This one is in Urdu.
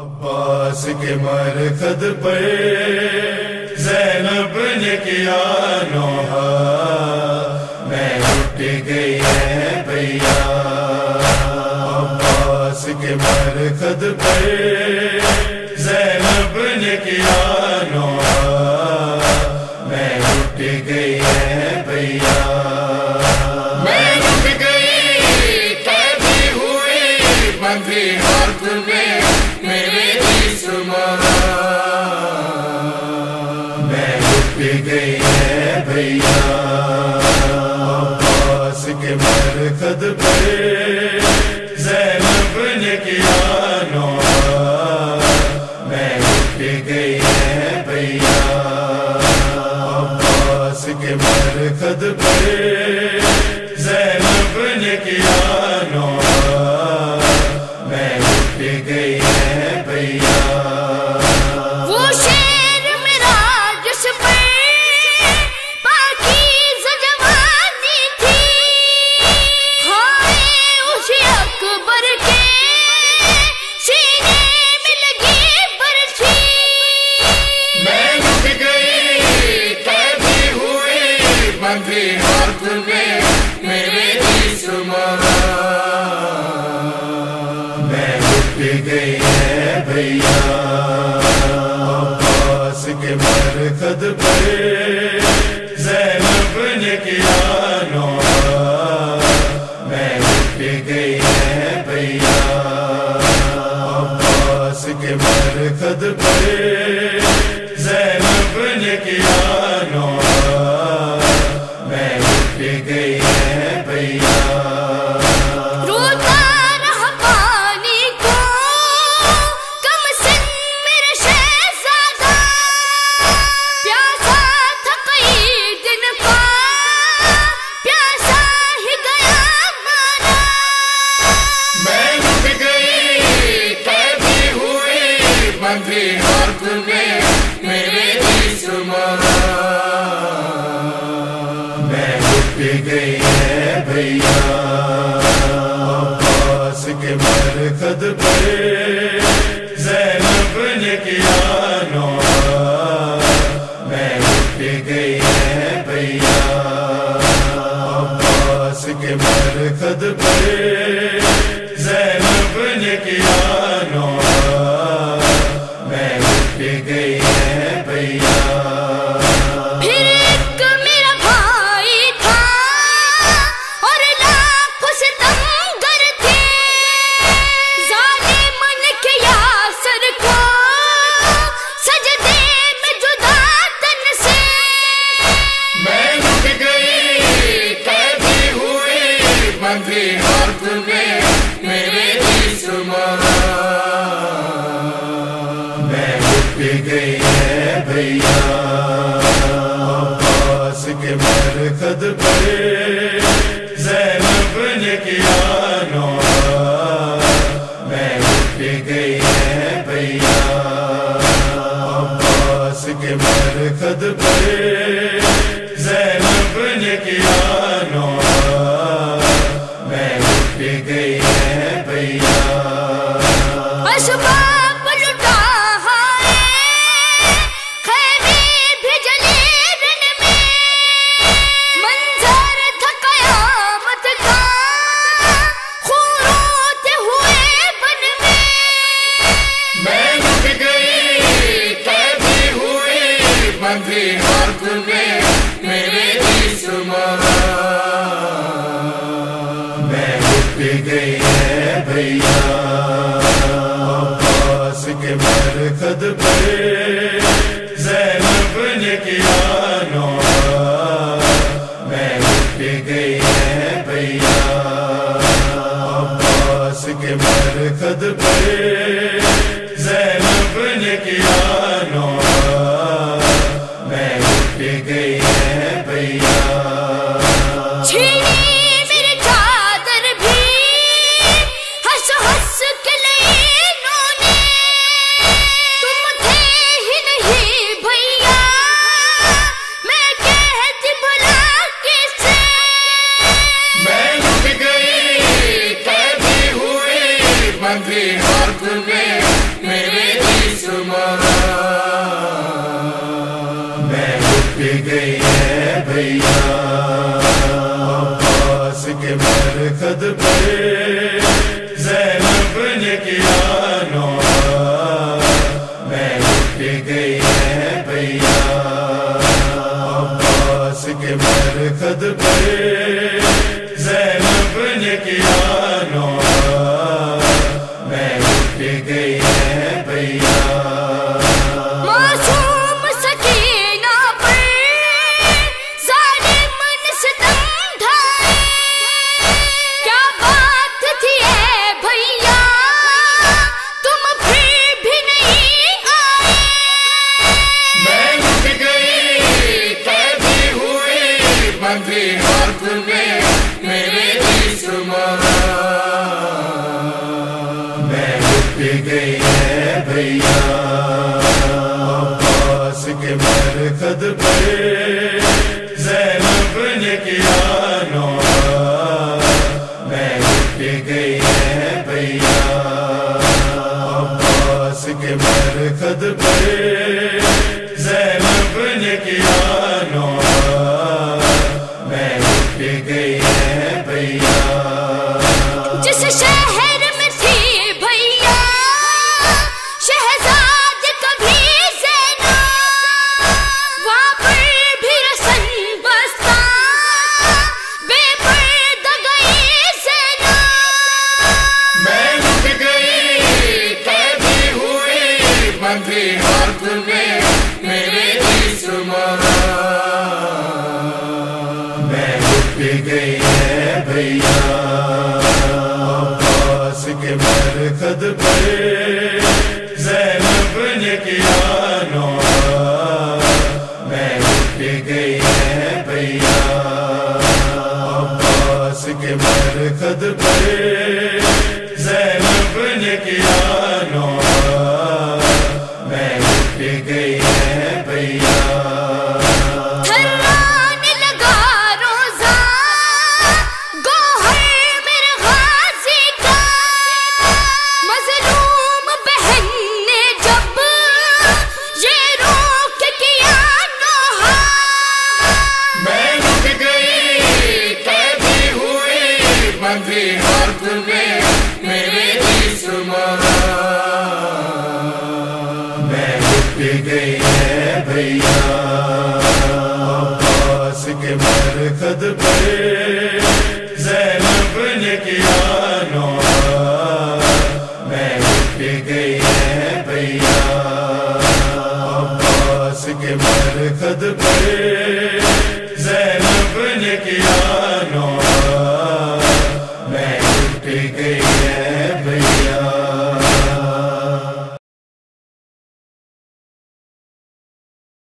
عباس کے مرکز پر زینب نے کیا نوحہ، میں اٹھ گئی ہے بھیا۔ عباس کے مرکز پر زینب نے کیا نوحہ، میں اٹھ گئی ہے بھیا۔ میں اٹھ گئی قیدی ہوئی بندھی ہاتھ میں میرے جسم، میں اٹھ گئی ہے بھیا۔ عباس کے مرکز پر زینب نے کیا نوحہ، میں اٹھ گئی ہے بھیا۔ عباس کے مرکز پر زینب نے کیا نوحہ، میں اٹھ گئی ہے بھیا۔ وہ شیر میرا جس پر پاکیزہ جوانی تھی، ہائے اس اکبر کے سینے میں لگی برچھی۔ میں اٹھ گئی قیدی ہوئی بندھی ہاتھ میں میرے جسم، میں اٹھ گئی ہے بھیا۔ عباس کے مرکز پر زینب نے کیا نوحہ، میں اٹھ گئی ہے بھیا۔ عباس کے مرکز پر زینب نے کیا نوحہ، میں اٹھ گئی ہے بھیا۔ روتا رہا پانی کو کم سن میرا شہزادہ، پیاسا تھا کئی دن کا پیاسا ہی گیا مارا۔ میں اٹھ گئی قیدی ہوئی بندھی ہاتھ میں میرے جسم، میں اٹھ گئی ہے بھیا۔ عباس کے مرکز پر زینب نے کیا نوحہ، میں اٹھ گئی ہے بھیا۔ عباس کے مرکز پر زینب نے کیا نوحہ، میں اٹھ گئی ہے بھیا۔ پھر ایک میرا بھائی تھا اور لاکھوں ستمگر تھے، ظالم نے کیا سر کو سجدے میں جدا تن سے۔ میں اٹھ گئی قیدی ہوئی بندھی ہاتھ میں میرے جسم، میں اٹھ گئی ہے بھیا۔ عباس کے مرکز پر زینب نے کیا نوحہ، میں اٹھ گئی ہے بھیا۔ عباس کے مرکز پر زینب نے کیا نوحہ، میں اٹھ گئی ہے بھیا۔ اسباب لٹا ہے خیمے بھی جلے رن میں، منظر تھا قیامت کا خون روتے ہوئے بن میں۔ میں اٹھ گئی قیدی ہوئی بندھی ہاتھ میں میرے جسم، میں اٹھ گئی ہے بھیا۔ عباس کے مرکز پر زینب نے کیا نوحہ، میں اٹھ گئی ہے بھیا۔ عباس کے مرکز پر زینب نے کیا نوحہ، میں اٹھ گئی ہے بھیا۔ چھینی میری چادر بھی ہنس ہنس کے لئے انہوں نے، تم تھے ہی نہیں بھیا میں کہتی بھلا کس سے۔ میں اٹھ گئی قیدی ہوئی بندھی ہاتھ میں میرے گئی ہے بھیا عباس کے مرکز پر زینب نے کیا نوحہ میں اٹھ گئی ہے بھیا عباس کے مرکز پر زینب نے کیا نوحہ میں اٹھ گئی ہے بھیا گئی ہے بھیا عباس کے مرکز پر زینب نے کیا نوحہ میں اٹھ گئی ہے بھیا عباس کے مرکز پر زینب نے کیا نوحہ میں اٹھ گئی ہے بھیا جس شہر میں تھی بھیا شہزاد کبھی زینب وہاں پر بھی رسن بستا بے پردہ گئی زینب میں اٹھ گئی قیدی ہوئی بندھی ہاتھ میں میرے جسم میں اٹھ گئی ہے بھیا عباس کے مرکز پر زینب نے کیا نوحہ میں اٹھ گئی ہے بھیا عباس کے مرکز پر زینب نے کیا نوحہ میں اٹھ گئی ہے بھیا ہاتھ میں میرے جسم میں اٹھ گئی ہے بھیا عباس کے مرکز پر زینب نے کیا نوحہ میں اٹھ گئی ہے بھیا عباس کے مرکز پر زینب نے کیا